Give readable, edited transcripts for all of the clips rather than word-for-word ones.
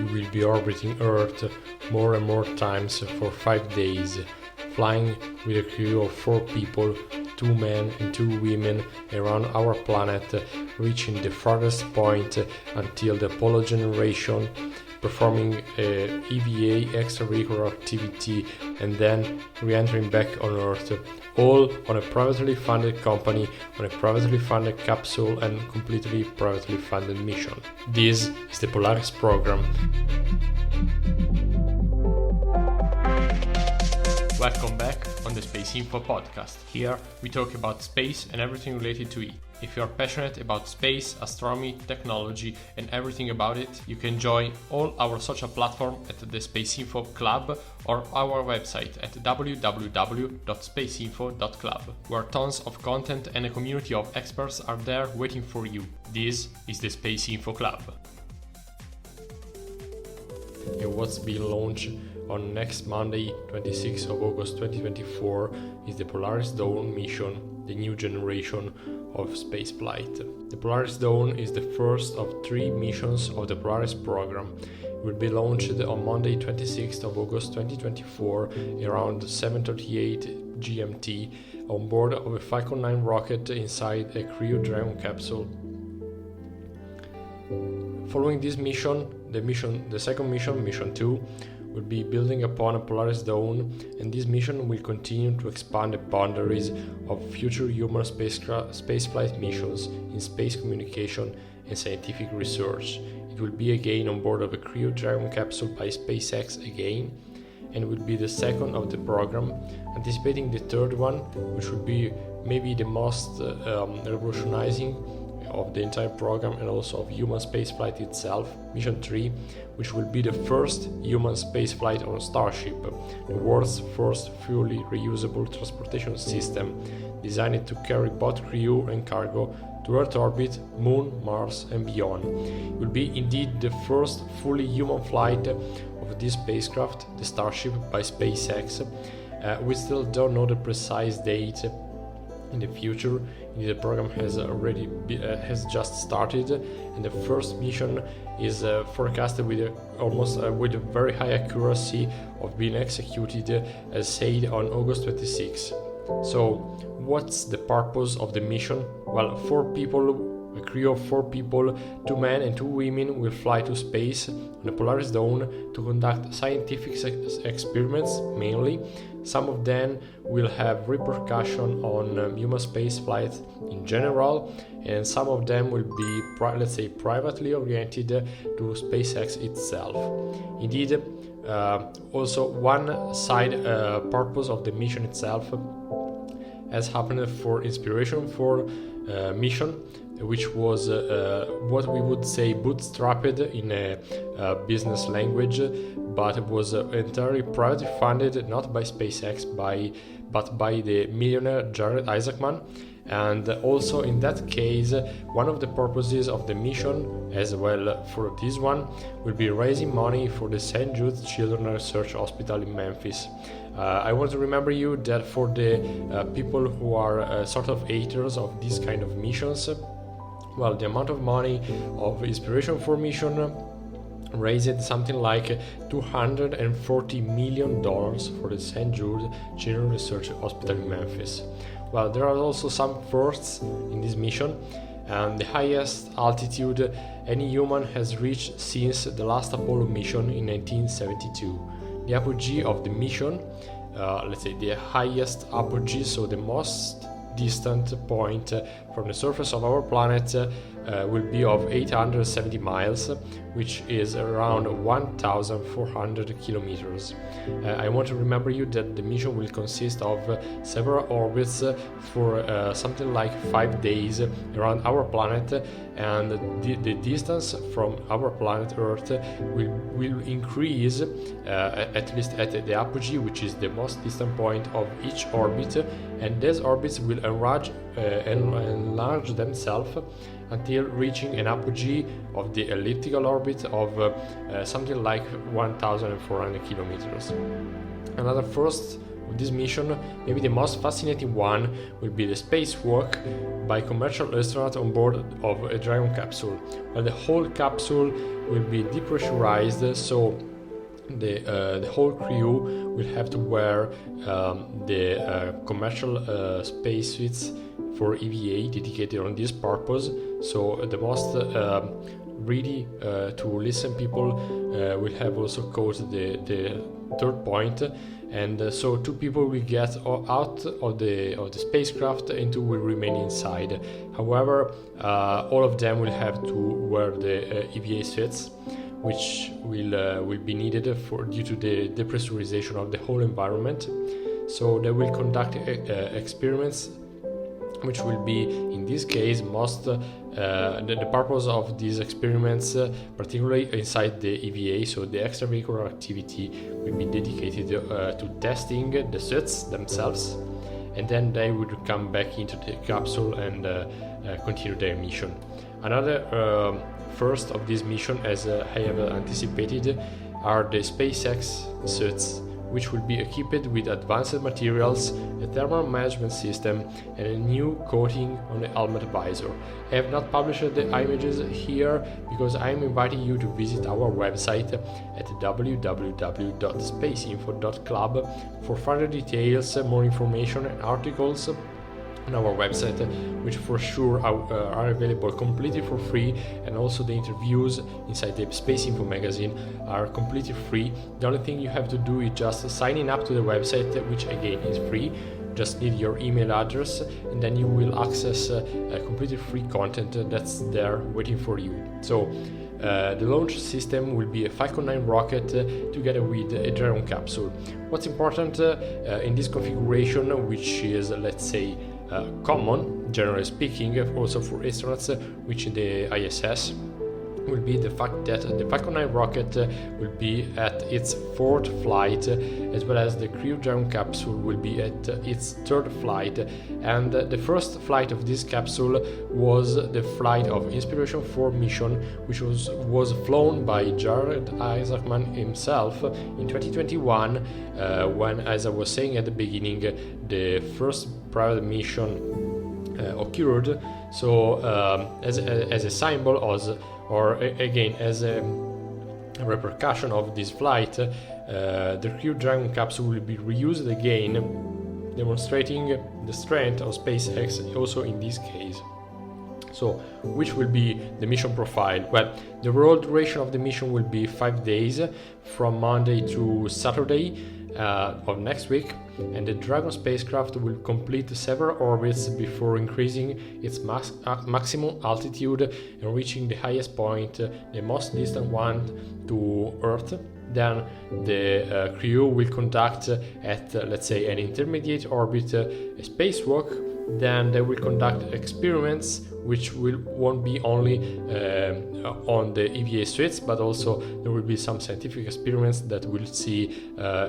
you will be orbiting Earth more and more times for 5 days, flying with a crew of 4 people, 2 men and 2 women around our planet, reaching the farthest point until the Apollo generation, performing EVA extracurricular activity, and then re-entering back on Earth, all on a privately funded company, on a privately funded capsule and completely privately funded mission. This is the Polaris program. Welcome back on the SpaceInfo podcast. Here we talk about space and everything related to it. If you are passionate about space, astronomy, technology and everything about it, you can join all our social platforms at the SpaceInfo Club or our website at www.spaceinfo.club, where tons of content and a community of experts are there waiting for you. This is the SpaceInfo Club. And what's being launched on next Monday, 26th of August 2024, is the Polaris Dawn Mission, the new generation of spaceflight. The Polaris Dawn is the first of 3 missions of the Polaris program. It will be launched on Monday, 26th of August 2024, around 7:38 GMT, on board of a Falcon 9 rocket inside a crew Dragon Capsule. Following this mission, the second mission, Mission 2, will be building upon a Polaris Dawn, and this mission will continue to expand the boundaries of future human spaceflight missions in space communication and scientific research. It will be again on board of a Crew Dragon Capsule by SpaceX again, and will be the second of the program, anticipating the third one, which will be maybe the most revolutionizing of the entire program and also of human spaceflight itself, Mission 3, which will be the first human spaceflight on a Starship, the world's first fully reusable transportation system designed to carry both crew and cargo to Earth orbit, Moon, Mars and beyond. It will be indeed the first fully human flight of this spacecraft, the Starship by SpaceX. We still don't know the precise date in the future. The program has just started, and the first mission is forecasted with a very high accuracy of being executed, as said, on August 26. So, what's the purpose of the mission? Well, 4 people. A crew of 4 people, 2 men and 2 women, will fly to space on the Polaris Dawn to conduct scientific experiments mainly. Some of them will have repercussion on human spaceflight in general, and some of them will be, privately oriented to SpaceX itself. Indeed, also one side purpose of the mission itself has happened for inspiration for mission, which was what we would say bootstrapped in a business language, but was entirely privately funded, not by SpaceX, but by the millionaire Isaacman. And also in that case, one of the purposes of the mission, as well for this one, will be raising money for the St. Jude Children's Research Hospital in Memphis. I want to remember you that for the people who are sort of haters of these kind of missions, well, the amount of money of inspiration for mission raised something like $240 million for the St. Jude Children's Research Hospital in Memphis. Well, there are also some firsts in this mission, and the highest altitude any human has reached since the last Apollo mission in 1972. The apogee of the mission, the highest apogee, so the most distant point from the surface of our planet, will be of 870 miles, which is around 1,400 kilometers. I want to remember you that the mission will consist of several orbits for something like 5 days around our planet, and the distance from our planet Earth will increase, at least at the apogee, which is the most distant point of each orbit, and these orbits will enlarge themselves until reaching an apogee of the elliptical orbit of something like 1,400 kilometers. Another first of this mission, maybe the most fascinating one will be the spacewalk by commercial astronauts on board of a Dragon capsule. Well, the whole capsule will be depressurized, so the whole crew will have to wear the commercial spacesuits for EVA dedicated on this purpose. So the most ready to listen people will have also caught the third point, and so 2 people will get out of the spacecraft and 2 will remain inside. However, all of them will have to wear the EVA suits, which will be needed due to the depressurization of the whole environment. So they will conduct experiments, which will be, in this case, the purpose of these experiments, particularly inside the EVA, so the extravehicular activity will be dedicated to testing the suits themselves, and then they would come back into the capsule and continue their mission. Another first of this mission, as I have anticipated, are the SpaceX suits, which will be equipped with advanced materials, a thermal management system, and a new coating on the helmet visor. I have not published the images here because I am inviting you to visit our website at www.spaceinfo.club for further details, more information and articles on our website, which for sure are available completely for free, and also the interviews inside the Space Info magazine are completely free. The only thing you have to do is just signing up to the website, which again is free. Just need your email address, and then you will access completely free content that's there waiting for you. So the launch system will be a Falcon 9 rocket together with a Dragon capsule. What's important in this configuration, which is, let's say, common, generally speaking, also for astronauts reaching the ISS, will be the fact that the Falcon 9 rocket will be at its 4th flight, as well as the Crew Dragon capsule will be at its 3rd flight. And the first flight of this capsule was the flight of Inspiration 4 mission, which was flown by Jared Isaacman himself in 2021, when, as I was saying at the beginning, the first private mission occurred. So as a symbol or again as a repercussion of this flight, the Crew Dragon capsule will be reused again, demonstrating the strength of SpaceX also in this case. So, which will be the mission profile? Well, the overall duration of the mission will be 5 days, from Monday to Saturday of next week, and the Dragon spacecraft will complete several orbits before increasing its maximum altitude and reaching the highest point, the most distant one, to Earth. Then the crew will conduct at, let's say, an intermediate orbit a spacewalk. Then they will conduct experiments, which won't be only on the EVA suites, but also there will be some scientific experiments that we'll see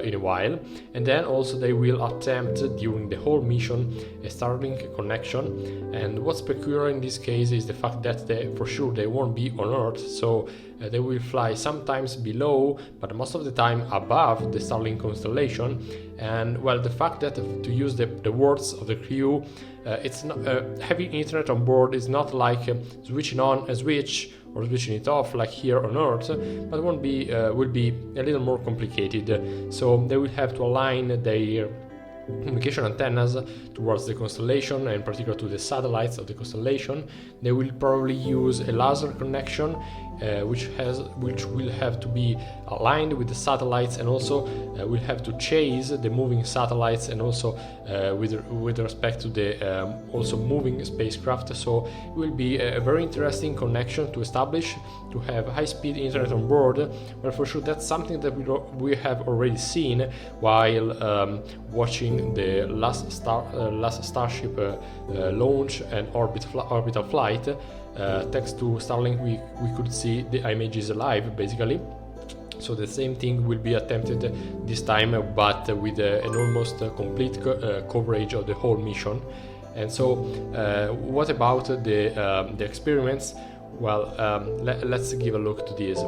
in a while. And then also they will attempt during the whole mission a Starlink connection. And what's peculiar in this case is the fact that for sure they won't be on Earth, so they will fly sometimes below, but most of the time above the Starlink constellation. And well, the fact that to use the words of the crew, it's not having internet on board is not like switching on a switch or switching it off like here on Earth, but will be a little more complicated. So they will have to align their communication antennas towards the constellation, and in particular to the satellites of the constellation. They will probably use a laser connection, which will have to be aligned with the satellites, and also will have to chase the moving satellites, and also with respect to the also moving spacecraft. So it will be a very interesting connection to establish, to have high-speed internet on board. But for sure that's something that we have already seen while watching the last Starship launch and orbital flight. Thanks to Starlink, we could see the images live, basically. So the same thing will be attempted this time, but with an almost complete coverage of the whole mission. And so, what about the experiments? Let's give a look to this.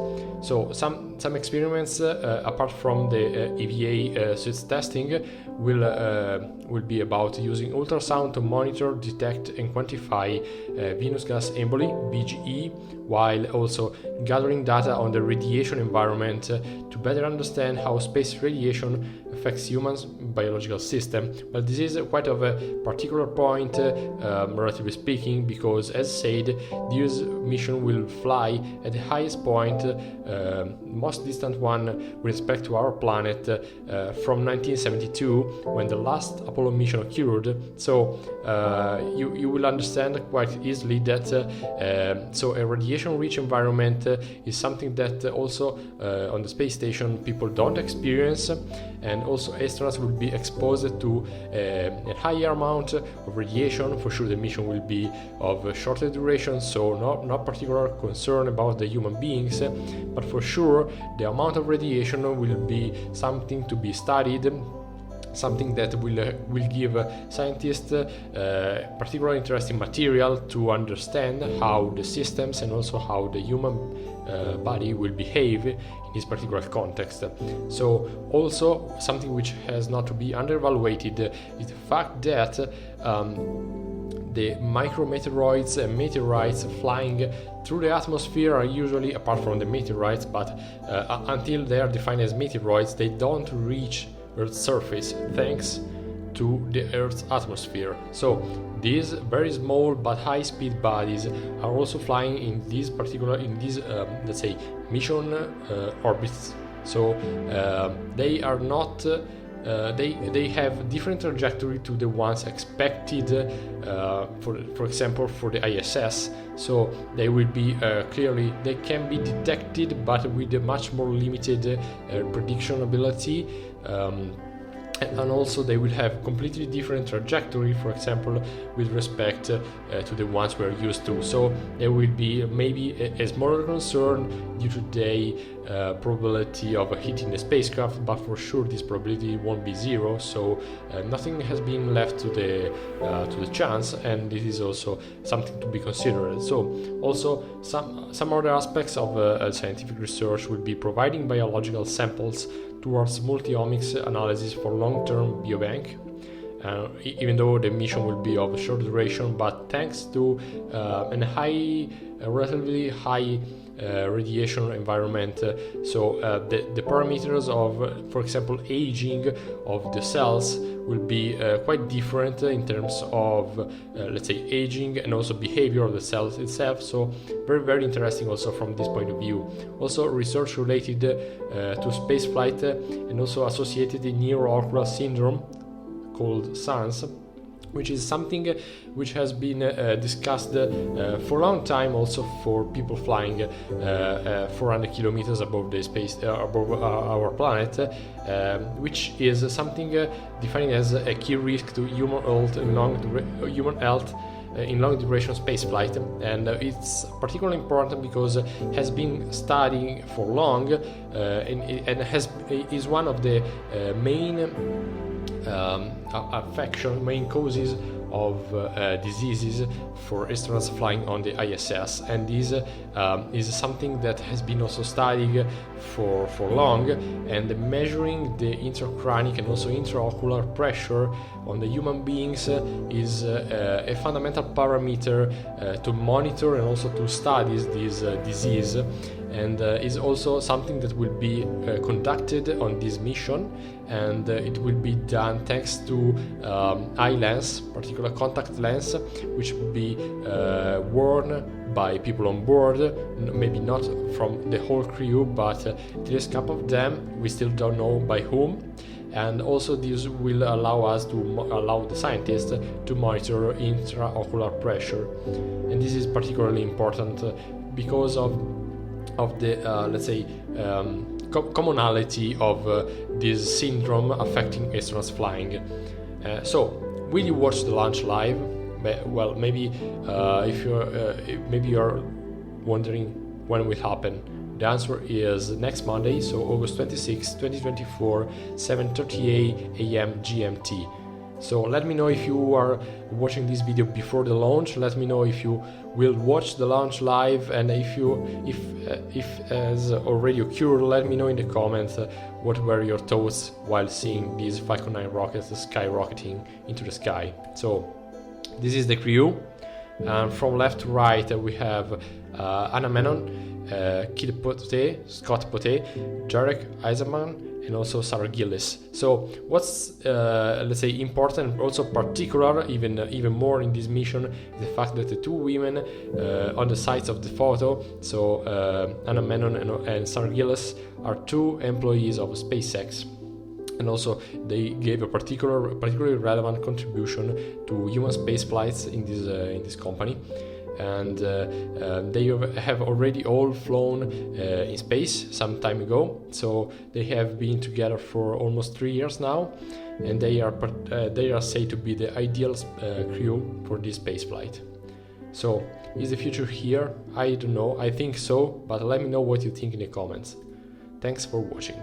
So some experiments apart from the EVA suits testing will be about using ultrasound to monitor, detect and quantify venous gas emboli (VGE), while also gathering data on the radiation environment to better understand how space radiation affects humans' biological system. But this is quite of a particular point, relatively speaking, because as said, this mission will fly at the highest point, most distant one with respect to our planet, from 1972, when the last Apollo mission occurred. So you will understand quite easily that so a radiation-rich environment is something that also on the space station people don't experience, and also astronauts will be exposed to a higher amount of radiation. For sure the mission will be of a shorter duration, so not particular concern about the human beings, but for sure the amount of radiation will be something to be studied, something that will give scientists particularly interesting material to understand how the systems and also how the human body will behave in this particular context. So also something which has not to be undervaluated is the fact that the micrometeoroids and meteorites flying through the atmosphere are usually, apart from the meteorites, but until they are defined as meteoroids, they don't reach Earth's surface thanks to the Earth's atmosphere. So these very small but high-speed bodies are also flying in these let's say mission orbits. So they are not they have different trajectory to the ones expected, for example for the ISS. So they will be clearly, they can be detected, but with a much more limited prediction ability. And also they will have completely different trajectory, for example with respect to the ones we're used to. So there will be maybe a smaller concern due to the probability of hitting the spacecraft, but for sure this probability won't be zero, so nothing has been left to the chance, and this is also something to be considered. So also some other aspects of scientific research will be providing biological samples towards multi-omics analysis for long-term biobank, even though the mission will be of short duration, but thanks to a relatively high radiation environment. So the parameters of, for example, aging of the cells will be quite different in terms of let's say aging and also behavior of the cells itself. So very interesting also from this point of view. Also research related to space flight and also associated neuro-ocular syndrome called SANS, which is something which has been discussed for a long time, also for people flying 400 kilometers above the space, above our planet, which is something defined as a key risk to human health in long duration space flight, and it's particularly important because it has been studied for long, and is one of the main main causes of diseases for astronauts flying on the ISS, and this is something that has been also studied for long, and measuring the intracranial and also intraocular pressure on the human beings is a fundamental parameter to monitor and also to study this disease, and is also something that will be conducted on this mission, and it will be done thanks to eye lens, particular contact lens, which will be worn by people on board, maybe not from the whole crew, but at least a couple of them, we still don't know by whom. And also this will allow the scientists to monitor intraocular pressure, and this is particularly important because of the let's say commonality of this syndrome affecting astronauts flying. So will you watch the launch live? Well, maybe if you're wondering when it will happen, the answer is next Monday, so August 26, 2024, 7:38 a.m. GMT. So let me know if you are watching this video before the launch. Let me know if you will watch the launch live, and if as already occurred, let me know in the comments what were your thoughts while seeing these Falcon 9 rockets skyrocketing into the sky. So this is the crew, and from left to right we have Anna Menon, Poteet, Scott Poteet, Jarek Isaacman, and also Sarah Gillis. So what's let's say important, also particular, even more in this mission, is the fact that the two women on the sides of the photo, so Anna Menon and Sarah Gillis, are two employees of SpaceX, and also they gave a particularly relevant contribution to human space flights in this company. And they have already all flown in space some time ago, so they have been together for almost 3 years now, and they are said to be the ideal crew for this space flight. So is the future here? I don't know, I think so, but let me know what you think in the comments. Thanks for watching.